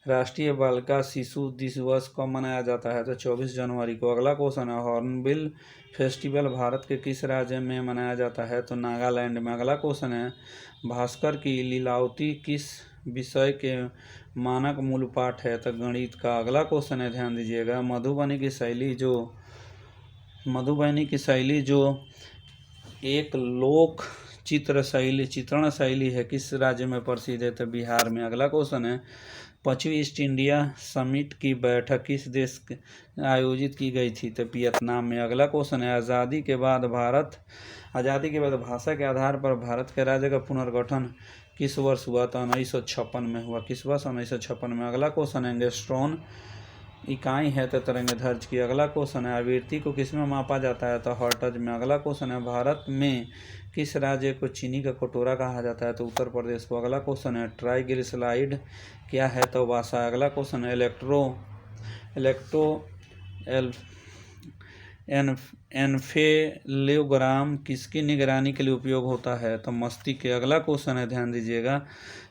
राष्ट्रीय बालिका शिशु दिवस कब मनाया जाता है? तो 24 जनवरी को। अगला क्वेश्चन है, हॉर्नबिल फेस्टिवल भारत के किस राज्य में मनाया जाता है? तो नागालैंड में। अगला क्वेश्चन है, भास्कर की लीलावती किस विषय के मानक मूल पाठ है? तो गणित का। अगला क्वेश्चन है, ध्यान दीजिएगा, मधुबनी की शैली जो एक लोक चित्रण शैली है, किस राज्य में प्रसिद्ध है? तो बिहार में। अगला क्वेश्चन है, 5वीं ईस्ट इंडिया समिट की बैठक किस देश आयोजित की गई थी? तो वियतनाम में। अगला क्वेश्चन है, आज़ादी के बाद भाषा के आधार पर भारत के राज्य का पुनर्गठन किस वर्ष हुआ? तो 1956 में हुआ। किस वर्ष? 1956 में। अगला क्वेश्चन है, एंगस्ट्रॉन इकाई है तो तरंगदैर्ध्य की। अगला क्वेश्चन है, आवृत्ति को किस में मापा जाता है? तो हर्ट्ज में। अगला क्वेश्चन है, भारत में किस राज्य को चीनी का कटोरा कहा जाता है? तो उत्तर प्रदेश को। अगला क्वेश्चन है, ट्राइग्लिसराइड क्या है? तो वसा। अगला क्वेश्चन है, एन्फेलोग्राम किसकी निगरानी के लिए उपयोग होता है? तो मस्तिष्क के। अगला क्वेश्चन है, ध्यान दीजिएगा,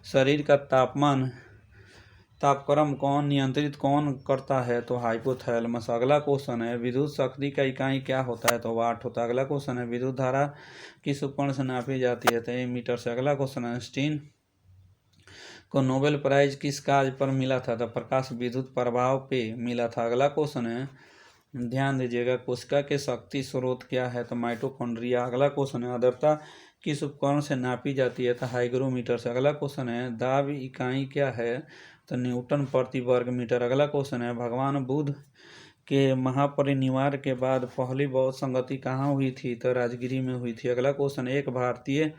शरीर का तापक्रम नियंत्रित कौन करता है? तो हाइपोथैलेमस। अगला क्वेश्चन है, विद्युत शक्ति का इकाई क्या होता है? तो वाट होता है। अगला क्वेश्चन है, विद्युत धारा किस उपकरण से नापी जाती है? तो एमीटर से। अगला क्वेश्चन है, आइंस्टीन को नोबेल प्राइज किस कार्य पर मिला था? तो प्रकाश विद्युत प्रभाव पे मिला था। अगला क्वेश्चन है, ध्यान दीजिएगा, कोशिका के शक्ति स्रोत क्या है? तो माइटोकॉन्ड्रिया। अगला क्वेश्चन है, आर्द्रता किस उपकरण से नापी जाती है? तो हाइग्रोमीटर से। अगला क्वेश्चन है, दाब इकाई क्या है? तो न्यूटन प्रति वर्ग मीटर। अगला क्वेश्चन है, भगवान बुद्ध के महापरिनिर्वाण के बाद पहली बौद्ध संगति कहाँ हुई थी? तो राजगिरी में हुई थी। अगला क्वेश्चन, एक भारतीय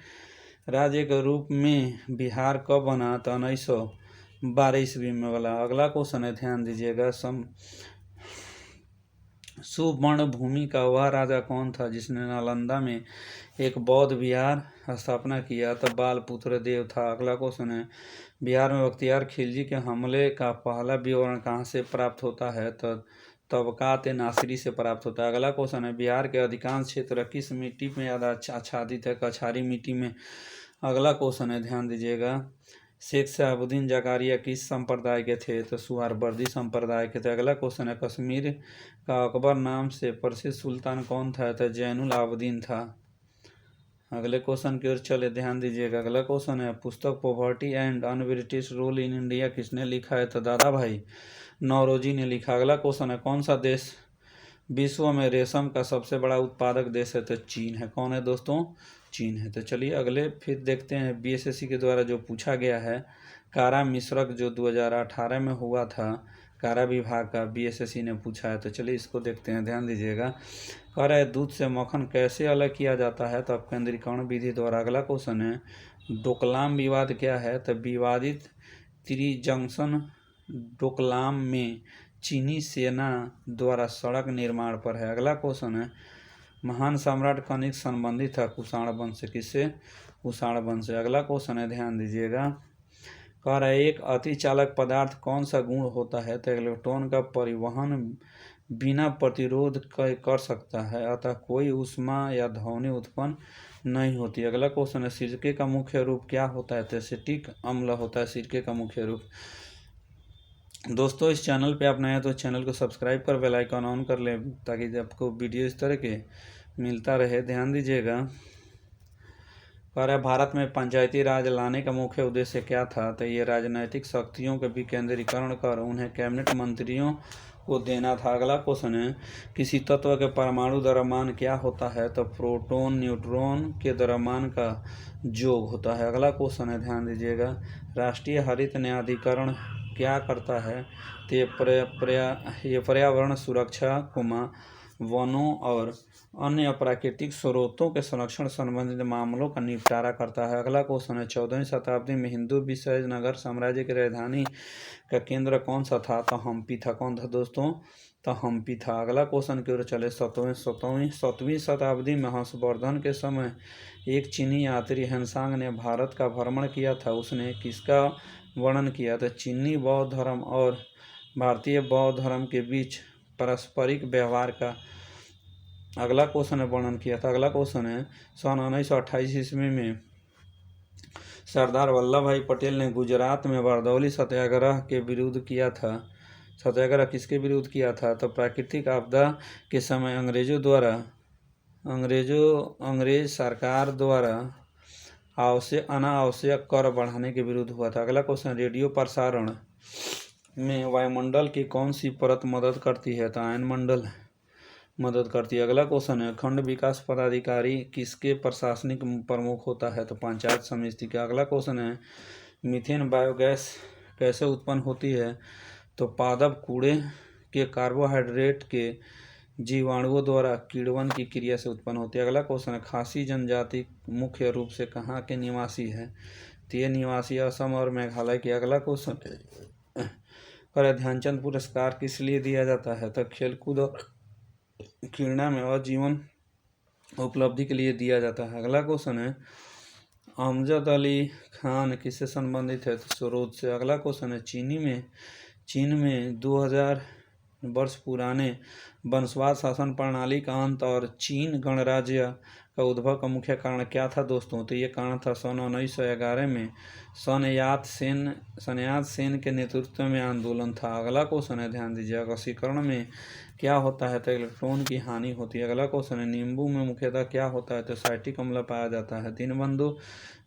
राज्य के रूप में बिहार कब बना? तो 1912 ईस्वी में वाला। अगला क्वेश्चन है, ध्यान दीजिएगा, सुवर्ण भूमि का वह राजा कौन था जिसने नालंदा में एक बौद्ध विहार स्थापना किया? तो बालपुत्र देव था। अगला क्वेश्चन है, बिहार में बख्तियार खिलजी के हमले का पहला विवरण कहाँ से प्राप्त होता है? तो तबकात नासिरी से प्राप्त होता है। अगला क्वेश्चन है, बिहार के अधिकांश क्षेत्र किस मिट्टी में आच्छादित है? कछारी मिट्टी में। अगला क्वेश्चन है, ध्यान दीजिएगा, शेख शहाबुद्दीन जकारिया किस संप्रदाय के थे? तो सुहरावर्दी संप्रदाय के थे। अगला क्वेश्चन है, कश्मीर का अकबर नाम से प्रसिद्ध सुल्तान कौन था? तो जैनुल आबदीन था। अगले क्वेश्चन की ओर चले, ध्यान दीजिएगा। अगला क्वेश्चन है, पुस्तक poverty and un-British rule in India किसने लिखा है? तो दादा भाई नौरोजी ने लिखा। अगला क्वेश्चन है, कौन सा देश विश्व में रेशम का सबसे बड़ा उत्पादक देश है? तो चीन है। कौन है दोस्तों? चीन है। तो चलिए अगले फिर देखते हैं, बीएसएससी के द्वारा जो पूछा गया है, कारा मिश्रक जो 2018 में हुआ था, कारा विभाग का बीएसएससी ने पूछा है। तो चलिए इसको देखते हैं, ध्यान दीजिएगा। कह रहा है, दूध से मक्खन कैसे अलग किया जाता है? तो अपकेंद्रीकरण विधि द्वारा। अगला क्वेश्चन है, डोकलाम विवाद क्या है? तो विवादित त्रिजंक्शन डोकलाम में चीनी सेना द्वारा सड़क निर्माण पर है। अगला क्वेश्चन है, महान सम्राट कनिष्क संबंधित था कुषाण वंश से। किससे? कुषाण वंश से। अगला क्वेश्चन है, ध्यान दीजिएगा, कह रहा है, एक अतिचालक पदार्थ कौन सा गुण होता है? तो इलेक्ट्रॉन का परिवहन बिना प्रतिरोध कर सकता है, अतः कोई ऊष्मा या ध्वनि उत्पन्न नहीं होती। अगला क्वेश्चन है, सिरके का मुख्य रूप क्या होता है? तो एसिटिक अम्ल होता है सिरके का मुख्य रूप। दोस्तों, इस चैनल पे आप नए हैं तो चैनल को सब्सक्राइब कर बेल आइकन ऑन कर लें ताकि आपको वीडियो इस तरह के मिलता रहे। ध्यान दीजिएगा, कह रहा है, भारत में पंचायती राज लाने का मुख्य उद्देश्य क्या था? तो ये राजनैतिक शक्तियों के विकेंद्रीकरण कर उन्हें कैबिनेट मंत्रियों को देना था। अगला क्वेश्चन है, किसी तत्व के परमाणु द्रव्यमान क्या होता है? तो प्रोटॉन न्यूट्रॉन के द्रव्यमान का योग होता है। अगला क्वेश्चन है, ध्यान दीजिएगा, राष्ट्रीय हरित न्यायाधिकरण क्या करता है? तो ये पर्यावरण सुरक्षा को वनों और अन्य प्राकृतिक स्रोतों के संरक्षण संबंधित मामलों का निपटारा करता है। अगला क्वेश्चन है, 14वीं शताब्दी में हिंदू विजयनगर साम्राज्य की राजधानी का केंद्र कौन सा था? तो हम्पी था। कौन था दोस्तों? तो हम्पी था। अगला क्वेश्चन की ओर चले, 7वीं शताब्दी में हर्षवर्धन के समय एक चीनी यात्री हेनसांग ने भारत का भ्रमण किया था। उसने किसका वर्णन किया? तो चीनी बौद्ध धर्म और भारतीय बौद्ध धर्म के बीच पारस्परिक व्यवहार का अगला क्वेश्चन है वर्णन किया था। अगला क्वेश्चन है, सन 1928 ईस्वी में सरदार वल्लभ भाई पटेल ने गुजरात में बारदौली सत्याग्रह के विरुद्ध किया था। सत्याग्रह किसके विरुद्ध किया था? तो प्राकृतिक आपदा के समय अंग्रेज सरकार द्वारा अनावश्यक कर बढ़ाने के विरुद्ध हुआ था। अगला क्वेश्चन, रेडियो प्रसारण में वायुमंडल की कौन सी परत मदद करती है? तो आयन मंडल मदद करती है। अगला क्वेश्चन है, खंड विकास पदाधिकारी किसके प्रशासनिक प्रमुख होता है? तो पंचायत समिति का। अगला क्वेश्चन है, मीथेन बायोगैस कैसे उत्पन्न होती है? तो पादप कूड़े के कार्बोहाइड्रेट के जीवाणुओं द्वारा किण्वन की क्रिया से उत्पन्न होती है। अगला क्वेश्चन है, खासी जनजाति मुख्य रूप से कहाँ के निवासी है? तो ये निवासी असम और मेघालय के। अगला क्वेश्चन है, ध्यानचंद पुरस्कार किस लिए दिया जाता है? तो खेलकूद और क्रीड़ा में आजीवन उपलब्धि के लिए दिया जाता है। अगला क्वेश्चन है, अमजद अली खान किससे संबंधित है? तो सरोज से। अगला क्वेश्चन है, चीन में 2000 वर्ष पुराने वंशवाद शासन प्रणाली का अंत और चीन गणराज्य का उद्भव का मुख्य कारण क्या था दोस्तों? तो ये कारण था सन 1911 में सन यात सेन के नेतृत्व में आंदोलन था। अगला क्वेश्चन है, ध्यान दीजिए, वशीकरण में क्या होता है? तो इलेक्ट्रॉन की हानि होती है। अगला क्वेश्चन है, नींबू में मुख्यतः क्या होता है? तो साइट्रिक अम्ल पाया जाता है। दीनबंधु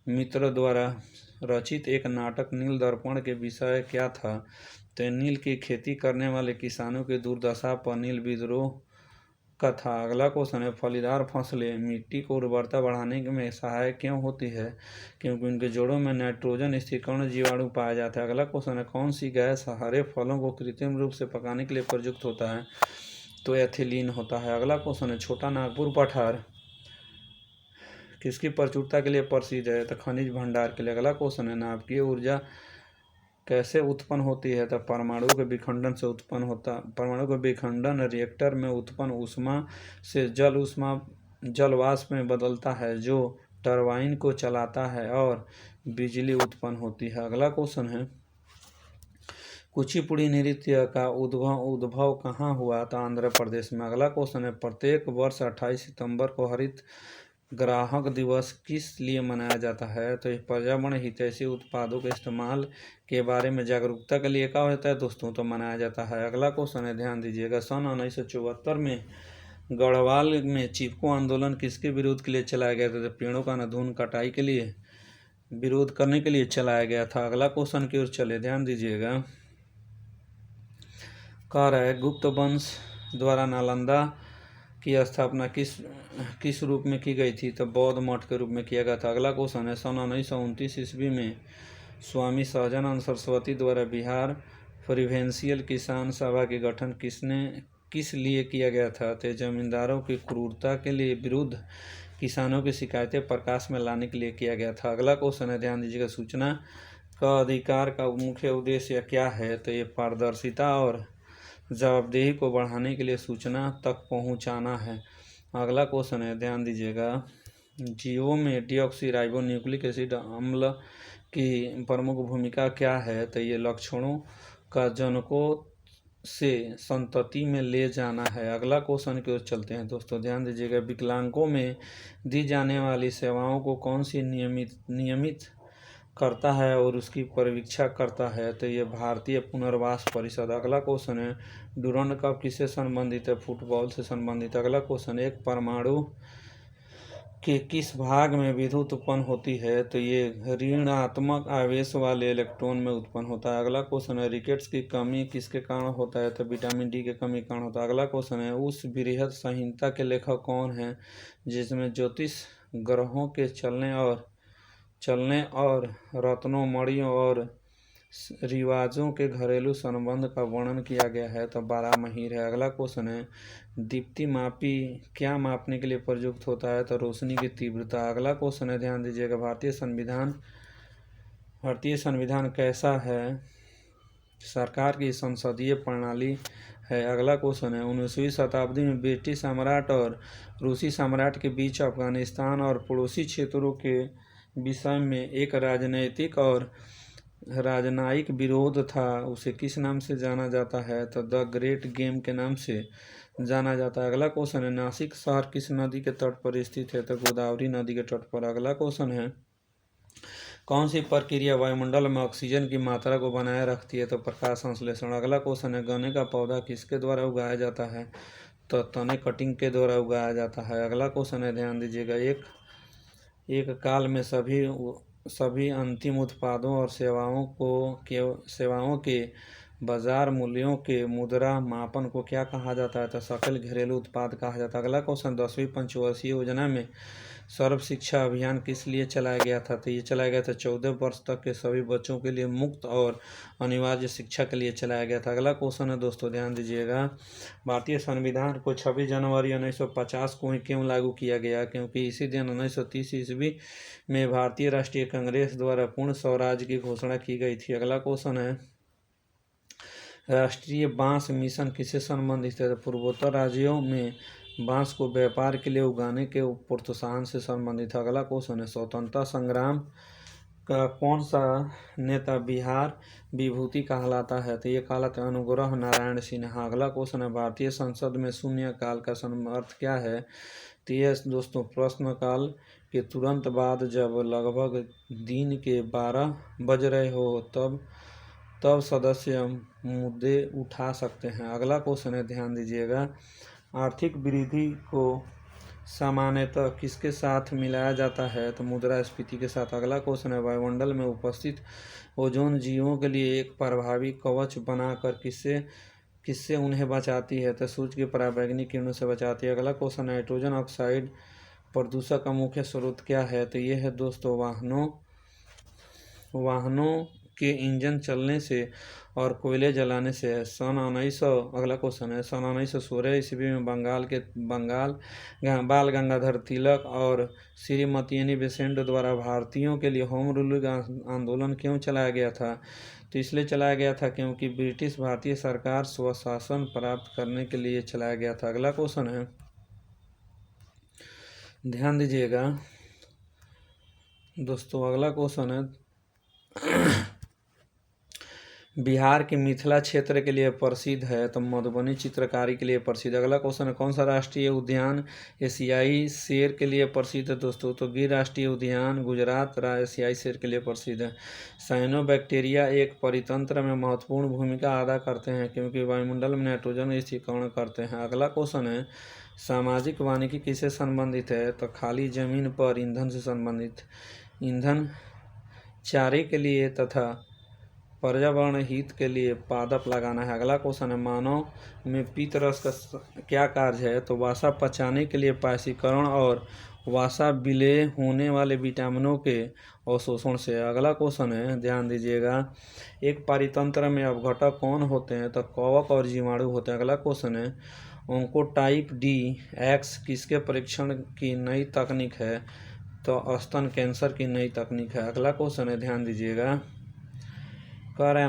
मित्र द्वारा रचित एक नाटक नील दर्पण के विषय क्या था? तो नील की खेती करने वाले किसानों की दुर्दशा पर नील विद्रोह का था। अगला क्वेश्चन है, फलीदार फसलें मिट्टी को उर्वरता बढ़ाने में सहायक क्यों होती है? क्योंकि उनके जोड़ों में नाइट्रोजन स्थिरीकरण जीवाणु पाया जाता है। अगला क्वेश्चन है, कौन सी गैस हरे फलों को कृत्रिम रूप से पकाने के लिए प्रयुक्त होता है? तो एथिलीन होता है। अगला क्वेश्चन है, छोटा नागपुर पठार किसकी प्रचुरता के लिए प्रसिद्ध है? तो खनिज भंडार के लिए। अगला क्वेश्चन है, नाभिकीय ऊर्जा कैसे उत्पन्न होती है? तो परमाणु के विखंडन से उत्पन्न होता। परमाणु का विखंडन रिएक्टर में उत्पन्न ऊष्मा से जल वाष्प में बदलता है, जो टरबाइन को चलाता है और बिजली उत्पन्न होती है। अगला क्वेश्चन है, कुचिपुड़ी नृत्य का उद्भव कहाँ हुआ? तो आंध्र प्रदेश में। अगला क्वेश्चन है, प्रत्येक वर्ष 28 सितंबर को हरित ग्राहक दिवस किस लिए मनाया जाता है? तो पर्यावरण हितैषी उत्पादों के इस्तेमाल के बारे में जागरूकता के लिए क्या होता है दोस्तों? तो मनाया जाता है। अगला क्वेश्चन है, ध्यान दीजिएगा, सन 1974 में गढ़वाल में चिपको आंदोलन किसके विरोध के लिए चलाया गया था? तो पेड़ों का अंधाधुंध कटाई के लिए विरोध करने के लिए चलाया गया था। अगला क्वेश्चन की ओर चले, ध्यान दीजिएगा, कह रहा है, गुप्त वंश द्वारा नालंदा की स्थापना किस रूप में की गई थी? तो बौद्ध मठ के रूप में किया गया था। अगला क्वेश्चन है, सन 1929 ईस्वी में स्वामी सहजानंद सरस्वती द्वारा बिहार प्रोविंशियल किसान सभा के गठन किस लिए किया गया था? तो जमींदारों की क्रूरता के लिए विरुद्ध किसानों की शिकायतें प्रकाश में लाने के लिए किया गया था। अगला क्वेश्चन है, ध्यान दीजिएगा, सूचना का अधिकार का मुख्य उद्देश्य क्या है? तो ये पारदर्शिता और जवाबदेही को बढ़ाने के लिए सूचना तक पहुंचाना है। अगला क्वेश्चन है, ध्यान दीजिएगा, जीवों में डीऑक्सी न्यूक्लिक एसिड अम्ल की प्रमुख भूमिका क्या है? तो ये लक्षणों का जनकों से संतति में ले जाना है। अगला क्वेश्चन की ओर चलते हैं दोस्तों, ध्यान दीजिएगा, विकलांगों में दी जाने वाली सेवाओं को कौन सी नियमित करता है और उसकी परीक्षा करता है? तो ये भारतीय पुनर्वास परिषद। अगला क्वेश्चन है, डूरंड कप किससे संबंधित है? फुटबॉल से संबंधित। अगला क्वेश्चन, एक परमाणु के किस भाग में विद्युत उत्पन्न होती है? तो ये ऋणात्मक आवेश वाले इलेक्ट्रॉन में उत्पन्न होता है। अगला क्वेश्चन है, रिकेट्स की कमी किसके कारण होता है? तो विटामिन डी के कमी के कारण होता है। अगला क्वेश्चन है, उस बृहद संहिता के लेखक कौन है जिसमें ज्योतिष ग्रहों के चलने और रत्नों मणियों और रिवाजों के घरेलू संबंध का वर्णन किया गया है? तो बारहमाही है। अगला क्वेश्चन है, दीप्ति मापी क्या मापने के लिए प्रयुक्त होता है? तो रोशनी की तीव्रता। अगला क्वेश्चन है, ध्यान दीजिएगा, भारतीय संविधान कैसा है? सरकार की संसदीय प्रणाली है। अगला क्वेश्चन है, 19वीं शताब्दी में ब्रिटिश सम्राट और रूसी सम्राट के बीच अफगानिस्तान और पड़ोसी क्षेत्रों के विषय में एक राजनैतिक और राजनयिक विरोध था, उसे किस नाम से जाना जाता है? तो द ग्रेट गेम के नाम से जाना जाता है। अगला क्वेश्चन है, नासिक शहर किस नदी के तट पर स्थित है? तो गोदावरी नदी के तट पर। अगला क्वेश्चन है, कौन सी प्रक्रिया वायुमंडल में ऑक्सीजन की मात्रा को बनाए रखती है? तो प्रकाश संश्लेषण। अगला क्वेश्चन है, गन्ने का पौधा किसके द्वारा उगाया जाता है? तो तने कटिंग के द्वारा उगाया जाता है। अगला क्वेश्चन है, ध्यान दीजिएगा, एक काल में सभी अंतिम उत्पादों और सेवाओं के बाजार मूल्यों के मुद्रा मापन को क्या कहा जाता है? तो सकल घरेलू उत्पाद कहा जाता है। अगला क्वेश्चन, 10वीं पंचवर्षीय योजना में सर्व शिक्षा अभियान किस लिए चलाया गया था? तो ये चलाया गया था 14 वर्ष तक के सभी बच्चों के लिए मुफ्त और अनिवार्य शिक्षा के लिए चलाया गया था। अगला क्वेश्चन है दोस्तों, ध्यान दीजिएगा, भारतीय संविधान को 26 जनवरी 1950 को ही क्यों लागू किया गया? क्योंकि इसी दिन 1930 ईस्वी में भारतीय राष्ट्रीय कांग्रेस द्वारा पूर्ण स्वराज की घोषणा की गई थी। अगला क्वेश्चन है, राष्ट्रीय बांस मिशन किससे संबंधित है? पूर्वोत्तर राज्यों में बांस को व्यापार के लिए उगाने के प्रोत्साहन से संबंधित है। अगला क्वेश्चन है, स्वतंत्रता संग्राम का कौन सा नेता बिहार विभूति कहलाता है? तो ये कहलाता है अनुग्रह नारायण सिन्हा। अगला क्वेश्चन है, भारतीय संसद में शून्य काल का अर्थ क्या है? तो ये दोस्तों प्रश्न काल के तुरंत बाद जब लगभग दिन के 12 बज रहे हो तब सदस्य मुद्दे उठा सकते हैं। अगला क्वेश्चन है, ध्यान दीजिएगा, आर्थिक वृद्धि को सामान्यतः किसके साथ मिलाया जाता है? तो मुद्रास्फीति के साथ। अगला क्वेश्चन है, वायुमंडल में उपस्थित ओजोन जीवों के लिए एक प्रभावी कवच बनाकर किससे उन्हें बचाती है? तो सूर्य की पराबैंगनी किरणों से बचाती है। अगला क्वेश्चन, नाइट्रोजन ऑक्साइड प्रदूषण का मुख्य स्रोत क्या है? तो ये है दोस्तों वाहनों के इंजन चलने से और कोयले जलाने से है। अगला क्वेश्चन है, सन 1916 ईस्वी में बाल गंगाधर तिलक और श्रीमती एनी बेसेंट द्वारा भारतीयों के लिए होम रूल आंदोलन क्यों चलाया गया था? तो इसलिए चलाया गया था क्योंकि ब्रिटिश भारतीय सरकार स्वशासन प्राप्त करने के लिए चलाया गया था। अगला क्वेश्चन है, ध्यान दीजिएगा दोस्तों, अगला क्वेश्चन है बिहार के मिथिला क्षेत्र के लिए प्रसिद्ध है तो मधुबनी चित्रकारी के लिए प्रसिद्ध। अगला क्वेश्चन है, कौन सा राष्ट्रीय उद्यान एशियाई शेर के लिए प्रसिद्ध है दोस्तों? तो गिर राष्ट्रीय उद्यान गुजरात एशियाई शेर के लिए प्रसिद्ध है। साइनोबैक्टीरिया एक परितंत्र में महत्वपूर्ण भूमिका अदा करते हैं क्योंकि वायुमंडल में नाइट्रोजन स्थिरीकरण करते हैं। अगला क्वेश्चन है, सामाजिक वानिकी किससे संबंधित है? तो खाली जमीन पर ईंधन से संबंधित। ईंधन चारे के लिए तथा पर्यावरण हित के लिए पादप लगाना है। अगला क्वेश्चन है, मानव में पित्त रस का क्या कार्य है? तो वसा पचाने के लिए पाचीकरण और वसा विलेय होने वाले विटामिनों के अवशोषण से। अगला क्वेश्चन है, ध्यान दीजिएगा, एक परितंत्र में अपघटक कौन होते हैं? तो कवक और जीवाणु होते हैं। अगला क्वेश्चन है, ओंकोटाइप डी एक्स किसके परीक्षण की नई तकनीक है? तो स्तन कैंसर की नई तकनीक है। अगला क्वेश्चन है, ध्यान दीजिएगा, कर है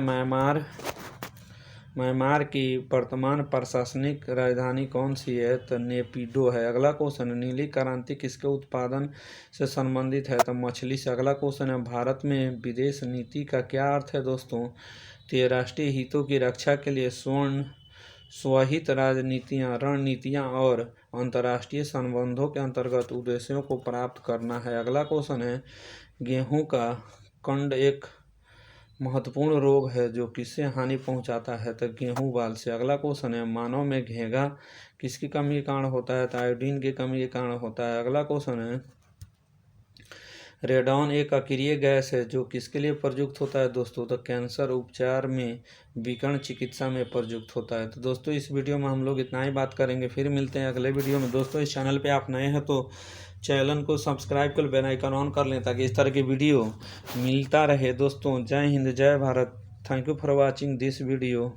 म्यांमार की वर्तमान प्रशासनिक राजधानी कौन सी है? तो नेपिडो है। अगला क्वेश्चन है, नीली क्रांति किसके उत्पादन से संबंधित है? तो मछली से। अगला क्वेश्चन है, भारत में विदेश नीति का क्या अर्थ है दोस्तों? तो ये राष्ट्रीय हितों की रक्षा के लिए स्वहित राजनीतियाँ, रणनीतियाँ और अंतर्राष्ट्रीय संबंधों के अंतर्गत उद्देश्यों को प्राप्त करना है। अगला क्वेश्चन है, गेहूं का कंड एक महत्वपूर्ण रोग है जो किससे हानि पहुंचाता है? तो गेहूं बाल से। अगला क्वेश्चन है, मानव में घेंघा किसकी कमी के कारण होता है? तो आयोडीन की कमी के कारण होता है। अगला क्वेश्चन है, रेडॉन एक अक्रिय गैस है जो किसके लिए प्रयुक्त होता है दोस्तों? तो कैंसर उपचार में, विकिरण चिकित्सा में प्रयुक्त होता है। तो दोस्तों इस वीडियो में हम लोग इतना ही बात करेंगे, फिर मिलते हैं अगले वीडियो में। दोस्तों इस चैनल पे आप नए हैं तो चैनल को सब्सक्राइब कर बेल आइकन ऑन कर लें ताकि इस तरह की वीडियो मिलता रहे। दोस्तों जय हिंद, जय Bharat. Thank you for watching this video.